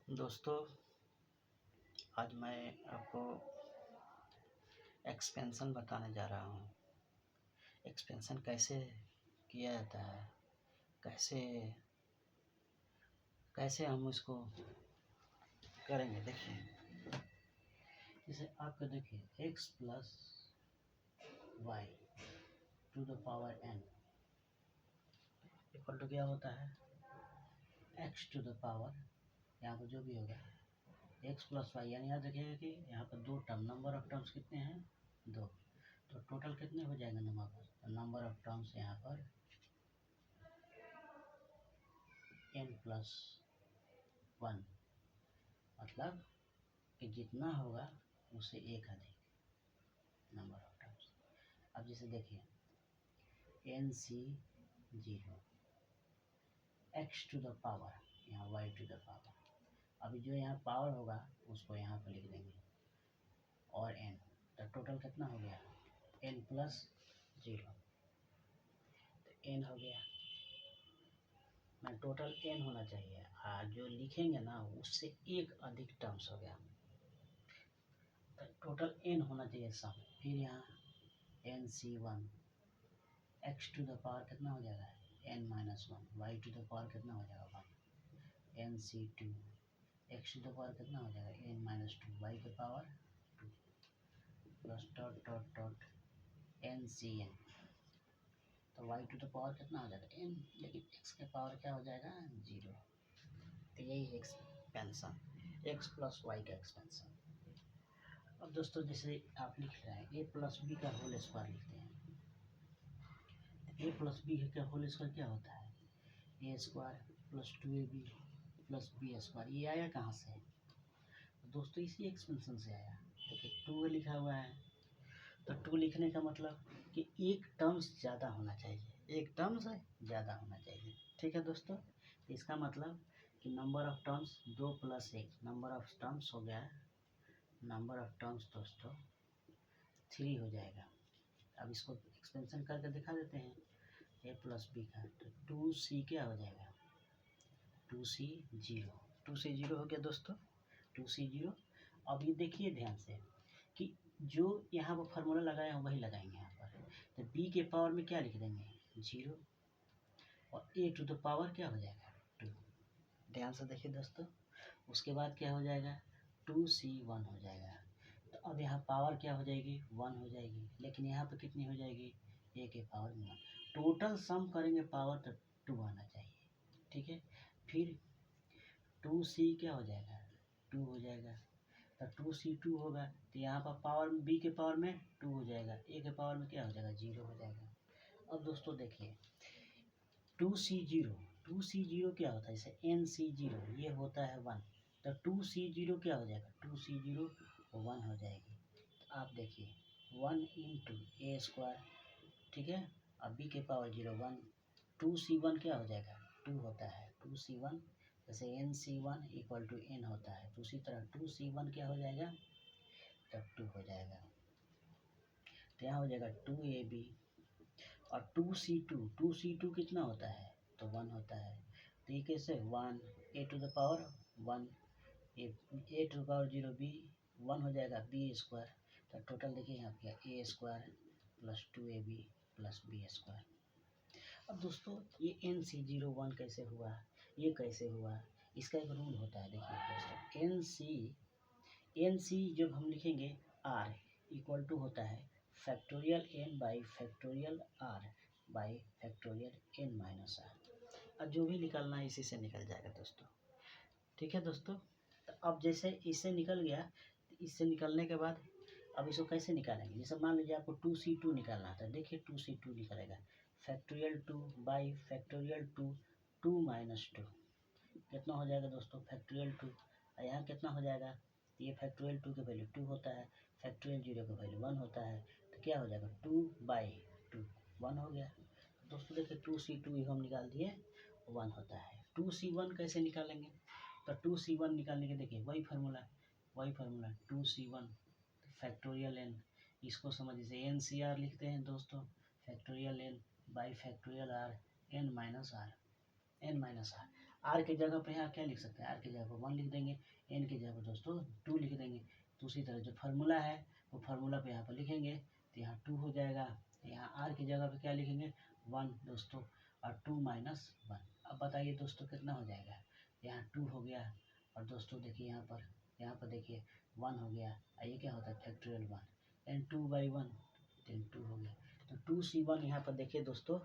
दोस्तों, आज मैं आपको एक्सपेंशन बताने जा रहा हूँ। एक्सपेंशन कैसे किया जाता है, कैसे कैसे हम इसको करेंगे। देखिए, जैसे आपको देखिए x plus y to the power n equal to क्या होता है, x टू द पावर, यहाँ पर जो भी होगा x प्लस वाई, यानी याद रखिएगा कि यहाँ पर दो टर्म, नंबर ऑफ टर्म्स कितने हैं, दो, तो टोटल कितने हो जाएंगे नंबर ऑफ टर्म्स यहाँ पर n प्लस वन, मतलब कि जितना होगा उससे एक अधिक नंबर ऑफ टर्म्स। अब जैसे देखिए N C zero x to the power, यहाँ वाई टू द पावर, अभी जो यहाँ पावर होगा उसको यहाँ पर लिख देंगे और n, तो टोटल कितना हो गया n प्लस जीरो, तो n हो गया, मैं टोटल n होना चाहिए, जो लिखेंगे ना उससे एक अधिक टर्म्स हो गया, तो टोटल n होना चाहिए सम। फिर यहाँ N C one x to the power कितना हो जाएगा n minus one, y to the power कितना हो जाएगा one, N C two x to the power कितना हो जाएगा n माइनस टू, वाई के power two, plus dot dot dot N C N, तो वाई टू द पावर कितना हो जाएगा n, लेकिन x के पावर क्या हो जाएगा जीरो। तो यही एक्सपेंशन, x प्लस वाई का एक्सपेंशन। अब दोस्तों जैसे आप लिख रहे हैं a प्लस बी का होल स्क्वायर लिखते हैं, a प्लस बी का होल स्क्वायर क्या होता है A square plus two A B plus B square. ये आया कहाँ से, तो दोस्तों इसी एक्सपेंशन से आया। देखिए टू लिखा हुआ है, तो टू लिखने का मतलब कि एक टर्म्स ज़्यादा होना चाहिए, एक टर्म्स ज़्यादा होना चाहिए। ठीक है दोस्तों, तो इसका मतलब कि नंबर ऑफ टर्म्स दो प्लस एक, नंबर ऑफ टर्म्स हो गया, नंबर ऑफ टर्म्स दोस्तों थ्री हो जाएगा। अब इसको एक्सपेंशन करके दिखा देते हैं ए प्लस बी का, तो टू सी क्या हो जाएगा, two C zero, two C zero हो गया दोस्तों, टू सी जीरो। अब ये देखिए ध्यान से कि जो यहाँ पर फार्मूला लगाए हैं वही लगाएंगे यहाँ पर, तो b के पावर में क्या लिख देंगे जीरो, और a टू द पावर क्या हो जाएगा टू। ध्यान से देखिए दोस्तों, उसके बाद क्या हो जाएगा टू सी वन हो जाएगा, तो अब यहाँ पावर क्या हो जाएगी वन हो जाएगी, लेकिन यहाँ पर कितनी हो जाएगी a के पावर में वन, टोटल सम करेंगे पावर तो टू आना चाहिए। ठीक है, फिर टू सी क्या हो जाएगा टू हो जाएगा, तो टू सी टू होगा, तो यहाँ पर पावर बी के पावर में टू हो जाएगा, ए के पावर में क्या हो जाएगा जीरो हो जाएगा। अब दोस्तों देखिए टू सी जीरो क्या होता है, जैसे एन सी जीरो ये होता है वन, तो टू सी जीरो क्या हो जाएगा टू सी जीरो वन हो जाएगी। तो आप देखिए वन इंटू ए स्क्वायर, ठीक है, अब बी के power zero one, two C one क्या हो जाएगा टू होता है, टू सी वन, जैसे N C one equal to N होता है, तो उसी तरह टू सी वन क्या हो जाएगा तब टू हो जाएगा, तो यहाँ हो जाएगा टू ए बी, और टू सी टू कितना होता है तो वन होता है, तो ये कैसे one A to the power one, A to the power zero B one हो जाएगा बी स्क्वायर, तो टोटल देखिए यहाँ क्या A square plus two A B plus B square. अब दोस्तों ये एन सी जीरो वन कैसे हुआ, ये कैसे हुआ, इसका एक रूल होता है। देखिए दोस्तों एन सी जब हम लिखेंगे आर इक्वल टू होता है factorial N by factorial R by factorial N minus R. अब जो भी निकलना है इसी से निकल जाएगा दोस्तों। ठीक है दोस्तों, तो अब जैसे इससे निकल गया, तो इससे निकलने के बाद अब इसको कैसे निकालेंगे, जैसे मान लीजिए आपको टू सी टू निकालना था, देखिए टू सी टू निकलेगा factorial two by factorial two, two minus two कितना हो जाएगा दोस्तों फैक्टोरियल टू, और यहाँ कितना हो जाएगा, ये फैक्टोरियल टू की वैल्यू टू होता है, फैक्टोरियल जीरो का वैल्यू वन होता है, तो क्या हो जाएगा टू बाई टू वन हो गया। दोस्तों देखिए टू सी टू हम निकाल दिए वन होता है। टू सी वन कैसे निकालेंगे, तो टू सी वन निकालने के देखिए वही formula two C one factorial N, इसको समझ जैसे एन सी आर लिखते हैं दोस्तों, factorial N by factorial R N minus R, R की जगह पे यहाँ क्या लिख सकते हैं, आर की जगह पर 1 लिख देंगे, एन की जगह पर दोस्तों 2 लिख देंगे। तो उसी तरह जो फार्मूला है वो फार्मूला पे यहाँ पर लिखेंगे तो यहाँ 2 हो जाएगा। यहाँ आर की जगह पे क्या लिखेंगे 1 दोस्तों, और 2 माइनस 1। अब बताइए दोस्तों कितना हो जाएगा, यहाँ 2 हो गया, और दोस्तों देखिए यहाँ पर देखिए 1 हो गया, ये क्या होता है फैक्टोरियल 1, एंड 2/1 देन 2 हो गया। तो 2c1 यहाँ पर देखिए दोस्तों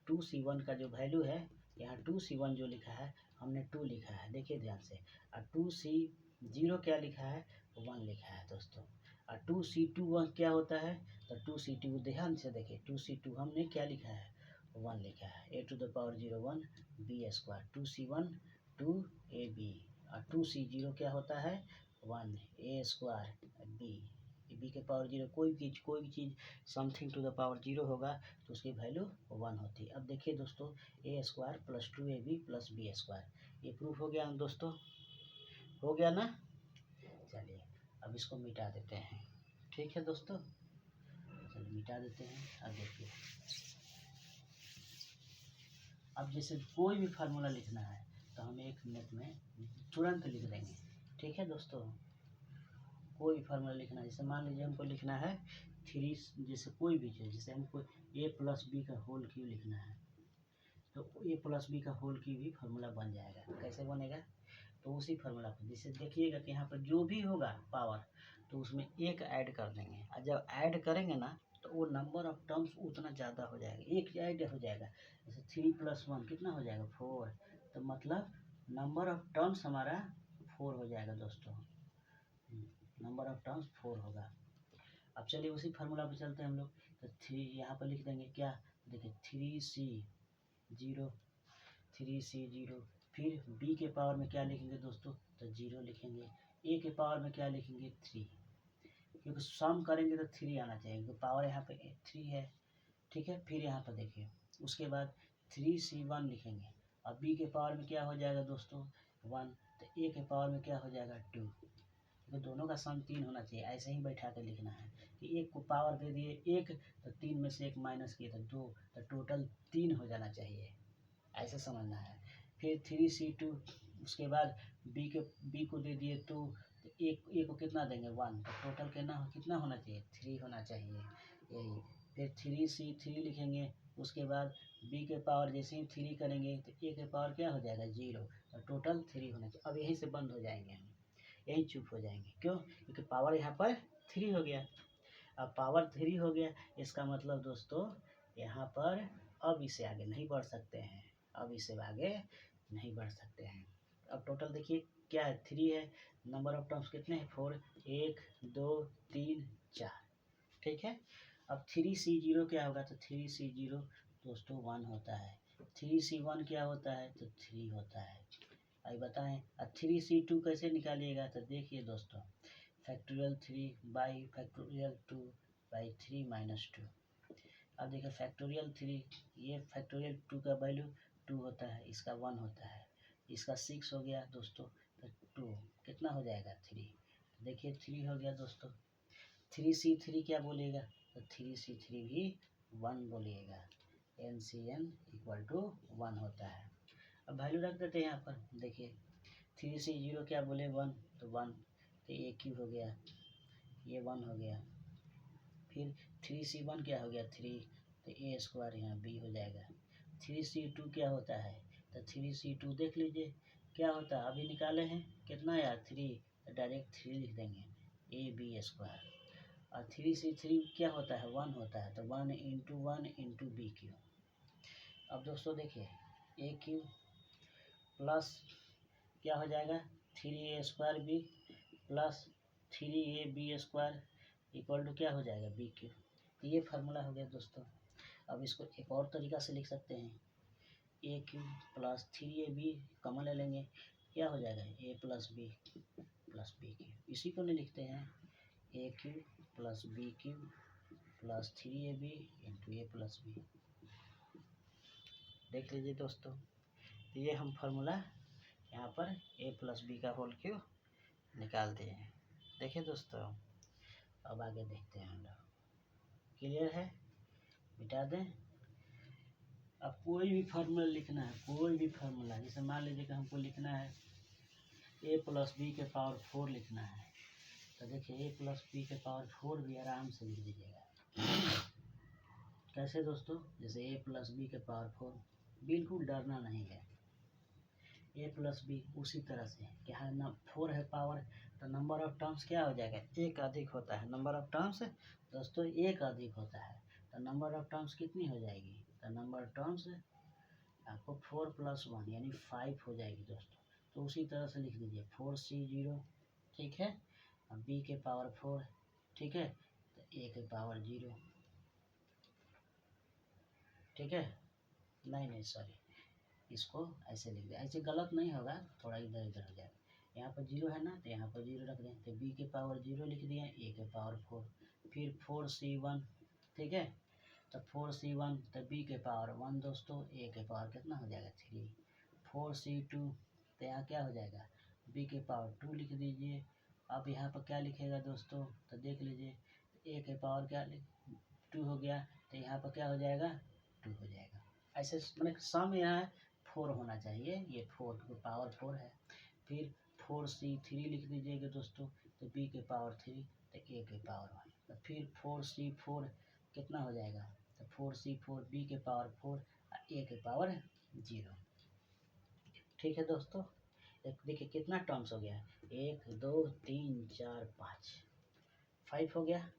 2c1 का जो वैल्यू है, यहाँ 2c1 जो लिखा है हमने 2 लिखा है, देखिए ध्यान से, और 2c0 क्या लिखा है 1 लिखा है दोस्तों, और 2c2 क्या होता है, तो 2c2 ध्यान से देखिए 2c2 हमने क्या लिखा है 1 लिखा है, a⁻01 b², 2c1 2ab, और 2c0 क्या होता है 1 a² b के पावर 0, कोई भी चीज़ समथिंग टू द पावर 0 होगा तो उसकी वैल्यू 1 होती है। अब देखिए दोस्तों a² + 2ab + b², ये प्रूफ हो गया दोस्तों, हो गया ना। चलिए अब इसको मिटा देते हैं, ठीक है दोस्तों, चलिए मिटा देते हैं। अब देखिए, अब जैसे कोई भी फार्मूला लिखना है तो हम 1 मिनट में तुरंत लिख देंगे, ठीक है दोस्तों। कोई भी फार्मूला लिखना है, जैसे मान लीजिए हमको लिखना है 3, जैसे कोई भी चीज़, जैसे हमको a+b का होल क्यूब लिखना है, तो a+b का होल क्यूब भी फार्मूला बन जाएगा। कैसे बनेगा, तो उसी फार्मूला पर जैसे देखिएगा कि यहाँ पर जो भी होगा पावर तो उसमें 1 ऐड कर देंगे, और जब ऐड करेंगे ना तो वो नंबर ऑफ टर्म्स उतना ज़्यादा हो जाएगा, 1 ऐड हो जाएगा। जैसे 3 + 1 कितना हो जाएगा 4, तो मतलब नंबर ऑफ टर्म्स हमारा 4 हो जाएगा दोस्तों, नंबर ऑफ टर्म्स 4 होगा। अब चलिए उसी फार्मूला पे चलते हैं हम लोग, तो 3 यहाँ पर लिख देंगे क्या, देखिए 3c0, फिर b के पावर में क्या लिखेंगे दोस्तों, तो 0 लिखेंगे, a के पावर में क्या लिखेंगे 3, क्योंकि सम करेंगे तो 3 आना चाहिए, क्योंकि पावर यहाँ पे 3 है, ठीक है। फिर यहाँ पर देखिए उसके बाद 3c1 लिखेंगे, और b के पावर में क्या हो जाएगा दोस्तों 1, तो a के पावर में क्या हो जाएगा 2, तो दोनों का सम 3 होना चाहिए। ऐसे ही बैठा कर लिखना है कि एक को पावर दे दिए 1, तो 3 में से 1 माइनस किए तो 2, तो टोटल 3 हो जाना चाहिए, ऐसे समझना है। फिर 3c2, उसके बाद b को दे दिए 2, तो एक को कितना देंगे 1, तो टोटल कितना होना चाहिए 3 होना चाहिए, यही। फिर 3c3 लिखेंगे, उसके बाद b के पावर जैसे ही 3 करेंगे तो a के पावर क्या हो जाएगा 0, तो टोटल 3 होना चाहिए। अब यहीं से बंद हो जाएंगे हम, यहीं चुप हो जाएंगे, क्यों, क्योंकि पावर यहाँ पर 3 हो गया। अब पावर 3 हो गया, इसका मतलब दोस्तों यहाँ पर अब इससे आगे नहीं बढ़ सकते हैं, अब इससे आगे नहीं बढ़ सकते हैं। अब टोटल देखिए क्या है 3 है, नंबर ऑफ टर्म्स कितने हैं 4, 1 2 3 4, ठीक है। अब 3c0 क्या होगा, तो 3c0 दोस्तों 1 होता है, 3c1 क्या होता है, तो 3 होता है। अभी बताएं, अब 3c2 कैसे निकालिएगा, तो देखिए दोस्तों फैक्टोरियल 3/2/3 - 2। अब देखिए फैक्टोरियल 3, ये फैक्टोरियल 2 का वैल्यू 2 होता है, इसका 1 होता है, इसका 6 हो गया दोस्तों, तो 2 कितना हो जाएगा 3, देखिए 3 हो गया दोस्तों। 3c3 क्या बोलिएगा, तो 3c3 भी 1 बोलिएगा, NCN = 1 होता है। अब वैल्यू रख देते हैं यहाँ पर, देखिए 3c0 क्या बोले 1, तो 1, तो ये क्यों हो गया, ये 1 हो गया। फिर 3c1 क्या हो गया 3, तो a² यहाँ b हो जाएगा। 3c2 क्या होता है, तो 3c2 देख लीजिए क्या होता है, अभी निकाले हैं कितना यार 3, तो डायरेक्ट 3 लिख देंगे ab²। और 3c3 क्या होता है 1 होता है, तो 1 × 1 × b³। अब दोस्तों देखिए a³ प्लस क्या हो जाएगा 3a² प्लस 3ab² = क्या हो जाएगा b³। तो ये फार्मूला हो गया दोस्तों। अब इसको एक और तरीका से लिख सकते हैं, a³ प्लस 3ab कॉमन ले लेंगे, क्या हो जाएगा a + b + b³। इसी को नहीं लिखते हैं a³ plus b³ plus 3ab × a + b। देख लीजिए दोस्तों, तो ये हम फार्मूला यहाँ पर a + b का होल क्यूब निकाल दिए हैं। देखिए दोस्तों, अब आगे देखते हैं हम लोग, क्लियर है, मिटा दें। अब कोई भी फार्मूला लिखना है, कोई भी फार्मूला, जैसे मान लीजिए कि हमको लिखना है a प्लस बी के पावर 4 लिखना है, तो देखिए a प्लस बी के पावर 4 भी आराम से लिख दीजिएगा। कैसे दोस्तों, जैसे a प्लस बी के पावर 4, बिल्कुल डरना नहीं है। a प्लस बी उसी तरह से क्या है ना, 4 है पावर, तो नंबर ऑफ टर्म्स क्या हो जाएगा, एक अधिक होता है। नंबर ऑफ टर्म्स दोस्तों एक अधिक होता है, तो नंबर ऑफ टर्म्स कितनी हो जाएगी, तो नंबर ऑफ टर्म्स आपको 4 + 1 यानी 5 हो जाएगी दोस्तों। तो उसी तरह से लिख दीजिए 4c0, ठीक है। अब b के पावर 4, ठीक है, तो a के पावर 0, ठीक है। नहीं सॉरी, इसको ऐसे लिख दें, ऐसे गलत नहीं होगा, थोड़ा इधर उधर हो जाएगा। यहाँ पर 0 है ना, तो यहाँ पर 0 रख दें, तो b के पावर 0 लिख दिए, a के पावर 4, फिर 4c1, ठीक है, तो 4c1, तो b के पावर 1 दोस्तों, a के पावर कितना हो जाएगा 3, 4c2, तो यहाँ क्या हो जाएगा, b के पावर 2 लिख दीजिए। अब यहाँ पर क्या लिखेगा दोस्तों, तो देख लीजिए, a के पावर क्या 2 हो गया, तो यहाँ पर क्या हो जाएगा 2 हो जाएगा। ऐसे मैंने सम यहाँ 4 होना चाहिए, ये 4 की पावर 4 है। फिर 4c3 लिख दीजिएगा दोस्तों, तो b के पावर 3, तो a के पावर 1, तो फिर 4c4 कितना हो जाएगा, तो 4c4 b के पावर 4 a के पावर 0, ठीक है दोस्तों। देखिए कितना टर्म्स हो गया, 1 2 3 4 5 हो गया।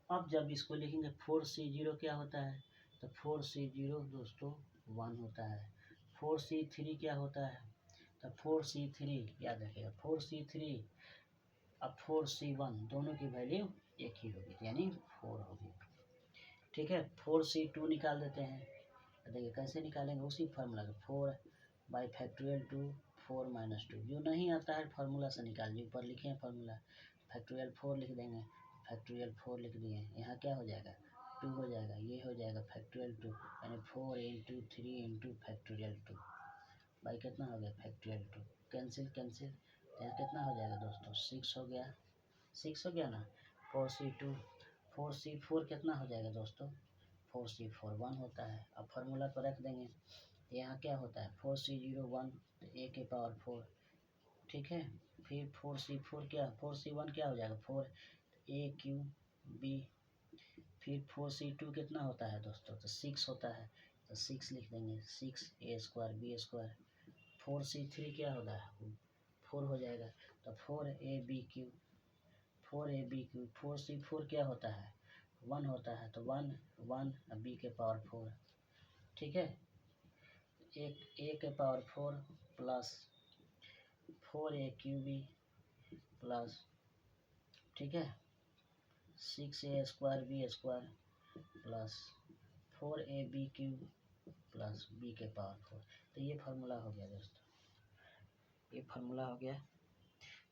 अब जब इसको लिखेंगे 4c0 क्या होता है, तो 4c0 दोस्तों 1 होता है। 4c3 क्या होता है, तो 4c3 याद रखिएगा 4c3, अब 4c1 दोनों की वैल्यू एक ही होगी, यानी 4 होगी, ठीक है। 4c2 निकाल देते हैं, तो देखिए कैसे निकालेंगे, उसी फार्मूला का 4/2 4 - 2, जो नहीं आता है फार्मूला से निकाल लीजिए, ऊपर लिखे हैं फार्मूला, फैक्टोरियल 4 लिख देंगे, फैक्टोरियल 4 लिख दिए, यहाँ क्या हो जाएगा 2 हो जाएगा, ये हो जाएगा फैक्टोरियल 2, यानी 4 × 3 × फैक्टोरियल 2 भाई कितना हो गया फैक्टोरियल 2, कैंसिल कैंसिल, यहाँ कितना हो जाएगा दोस्तों 6 हो गया, 6 हो गया ना। 4c2 4c4 कितना हो जाएगा दोस्तों, 4c4 1 होता है। अब फार्मूला पर रख देंगे, यहाँ क्या होता है 4c0 1, तो a के पावर 4, ठीक है। फिर 4c4 क्या, 4c1 क्या हो जाएगा 4 a3b, फिर 4c2 कितना होता है दोस्तों, तो 6 होता है, तो 6 लिख देंगे, 6a² b²। 4c3 क्या होगा 4 हो जाएगा, तो 4ab³, 4ab³। 4c4 क्या होता है 1 होता है, तो 1 1 b के पावर 4, ठीक है। एक a के पावर 4 प्लस 4a³ प्लस, ठीक है, 6a² b² plus 4ab³ plus b के पावर 4। तो ये फार्मूला हो गया दोस्तों, ये फार्मूला हो गया।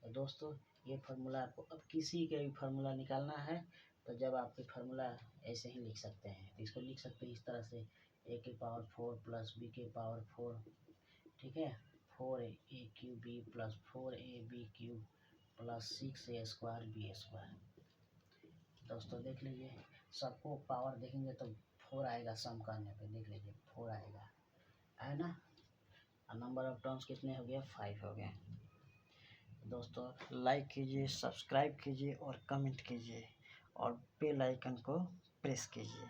तो दोस्तों ये फार्मूला आपको, अब किसी का भी फार्मूला निकालना है तो जब आपके फार्मूला ऐसे ही लिख सकते हैं, तो इसको लिख सकते हैं इस तरह से, a के पावर 4 प्लस b के पावर 4, ठीक है, 4a³ plus 4ab³ plus 6a² b²। दोस्तों देख लीजिए, सबको पावर देखेंगे तो 4 आएगा, सम करने पे देख लीजिए 4 आएगा, है ना। और नंबर ऑफ टर्म्स कितने हो गए 5 हो गए। दोस्तों लाइक कीजिए, सब्सक्राइब कीजिए और कमेंट कीजिए और बेल आइकन को प्रेस कीजिए।